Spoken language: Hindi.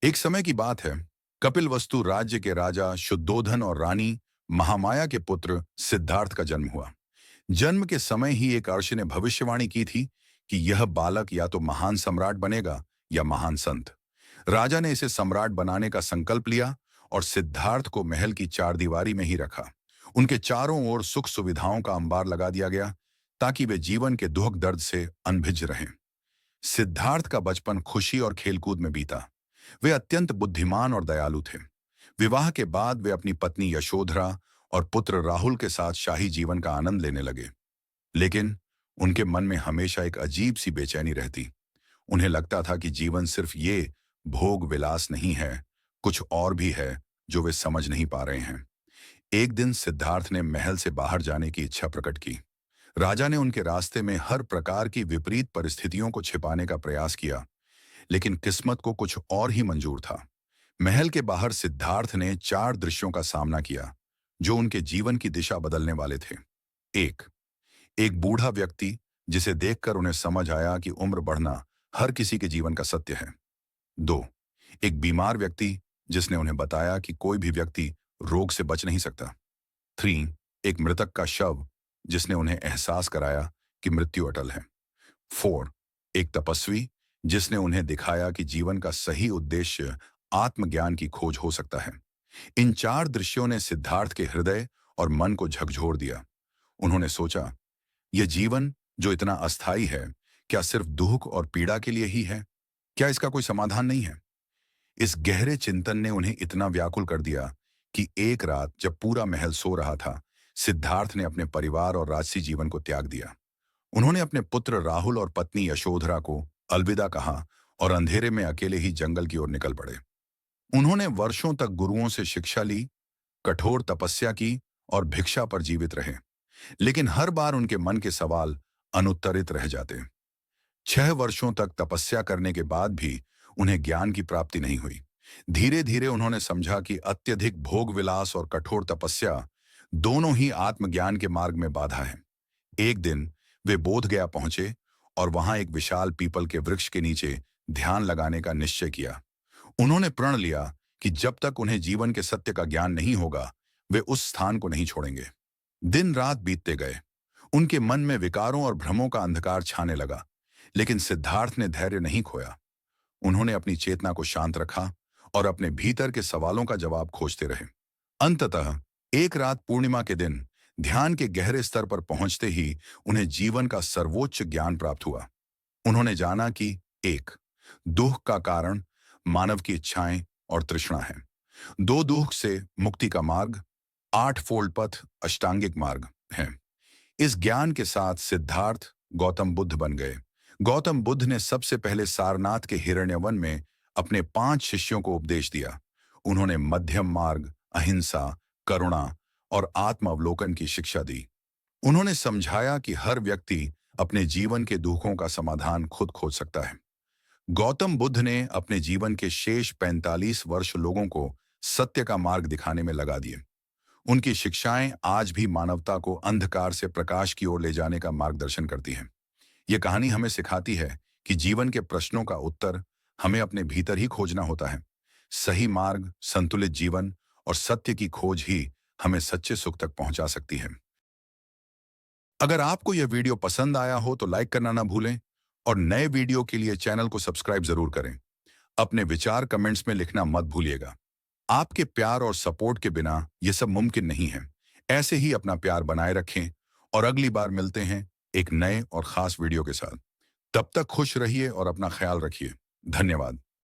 एक समय की बात है। कपिलवस्तु राज्य के राजा शुद्धोधन और रानी महामाया के पुत्र सिद्धार्थ का जन्म हुआ। जन्म के समय ही एक अर्षि ने भविष्यवाणी की थी कि यह बालक या तो महान सम्राट बनेगा या महान संत। राजा ने इसे सम्राट बनाने का संकल्प लिया और सिद्धार्थ को महल की चारदीवारी में ही रखा। उनके चारों ओर सुख सुविधाओं का अंबार लगा दिया गया ताकि वे जीवन के दुख दर्द से अनभिज्ज रहें। सिद्धार्थ का बचपन खुशी और खेलकूद में बीता। वे अत्यंत बुद्धिमान और दयालु थे। विवाह के बाद वे अपनी पत्नी यशोधरा और पुत्र राहुल के साथ शाही जीवन का आनंद लेने लगे। लेकिन उनके मन में हमेशा एक अजीब सी बेचैनी रहती। उन्हें लगता था कि जीवन सिर्फ ये भोग विलास नहीं है, कुछ और भी है जो वे समझ नहीं पा रहे हैं। एक दिन सिद्धार्थ ने महल से बाहर जाने की इच्छा प्रकट की। राजा ने उनके रास्ते में हर प्रकार की विपरीत परिस्थितियों को छिपाने का प्रयास किया, लेकिन किस्मत को कुछ और ही मंजूर था। महल के बाहर सिद्धार्थ ने चार दृश्यों का सामना किया जो उनके जीवन की दिशा बदलने वाले थे। एक एक बूढ़ा व्यक्ति जिसे देखकर उन्हें समझ आया कि उम्र बढ़ना हर किसी के जीवन का सत्य है। दो एक बीमार व्यक्ति जिसने उन्हें बताया कि कोई भी व्यक्ति रोग से बच नहीं सकता। थ्री एक मृतक का शव जिसने उन्हें एहसास कराया कि मृत्यु अटल है। फोर एक तपस्वी जिसने उन्हें दिखाया कि जीवन का सही उद्देश्य आत्मज्ञान की खोज हो सकता है। इन चार दृश्यों ने सिद्धार्थ के हृदय और मन को झकझोर दिया। उन्होंने सोचा, यह जीवन जो इतना अस्थायी है, क्या सिर्फ दुख और पीड़ा के लिए ही है? क्या इसका कोई समाधान नहीं है? इस गहरे चिंतन ने उन्हें इतना व्याकुल कर दिया कि एक रात जब पूरा महल सो रहा था, सिद्धार्थ ने अपने परिवार और राजसी जीवन को त्याग दिया। उन्होंने अपने पुत्र राहुल और पत्नी यशोधरा को अलविदा कहा और अंधेरे में अकेले ही जंगल की ओर निकल पड़े। उन्होंने वर्षों तक गुरुओं से शिक्षा ली, कठोर तपस्या की और भिक्षा पर जीवित रहे, लेकिन हर बार उनके मन के सवाल अनुत्तरित रह जाते। 6 वर्षों तक तपस्या करने के बाद भी उन्हें ज्ञान की प्राप्ति नहीं हुई। धीरे धीरे उन्होंने समझा कि अत्यधिक भोग विलास और कठोर तपस्या दोनों ही आत्मज्ञान के मार्ग में बाधा है। एक दिन वे बोधगया पहुंचे और वहां एक विशाल पीपल के वृक्ष के नीचे ध्यान लगाने का निश्चय किया। उन्होंने प्रण लिया कि जब तक उन्हें जीवन के सत्य का ज्ञान नहीं होगा, वे उस स्थान को नहीं छोड़ेंगे। दिन रात बीतते गए। उनके मन में विकारों और भ्रमों का अंधकार छाने लगा, लेकिन सिद्धार्थ ने धैर्य नहीं खोया। उन्होंने अपनी चेतना को शांत रखा और अपने भीतर के सवालों का जवाब खोजते रहे। अंततः एक रात पूर्णिमा के दिन ध्यान के गहरे स्तर पर पहुंचते ही उन्हें जीवन का सर्वोच्च ज्ञान प्राप्त हुआ। उन्होंने जाना कि एक दुख का कारण मानव की इच्छाएं और तृष्णा है। दो दुख से मुक्ति का मार्ग, 8 फोल्ड पथ अष्टांगिक मार्ग है। इस ज्ञान के साथ सिद्धार्थ गौतम बुद्ध बन गए। गौतम बुद्ध ने सबसे पहले सारनाथ के हिरण्यवन में अपने 5 शिष्यों को उपदेश दिया। उन्होंने मध्यम मार्ग, अहिंसा, करुणा और आत्म अवलोकन की शिक्षा दी। उन्होंने समझाया कि हर व्यक्ति अपने जीवन के दुखों का समाधान खुद खोज सकता है। गौतम बुद्ध ने अपने जीवन के शेष 45 वर्ष लोगों को सत्य का मार्ग दिखाने में लगा दिए। उनकी शिक्षाएं आज भी मानवता को अंधकार से प्रकाश की ओर ले जाने का मार्गदर्शन करती हैं। ये कहानी हमें सिखाती है कि जीवन के प्रश्नों का उत्तर हमें अपने भीतर ही खोजना होता है। सही मार्ग, संतुलित जीवन और सत्य की खोज ही हमें सच्चे सुख तक पहुंचा सकती है। अगर आपको यह वीडियो पसंद आया हो तो लाइक करना ना भूलें और नए वीडियो के लिए चैनल को सब्सक्राइब जरूर करें। अपने विचार कमेंट्स में लिखना मत भूलिएगा। आपके प्यार और सपोर्ट के बिना यह सब मुमकिन नहीं है। ऐसे ही अपना प्यार बनाए रखें और अगली बार मिलते हैं एक नए और खास वीडियो के साथ। तब तक खुश रहिए और अपना ख्याल रखिए। धन्यवाद।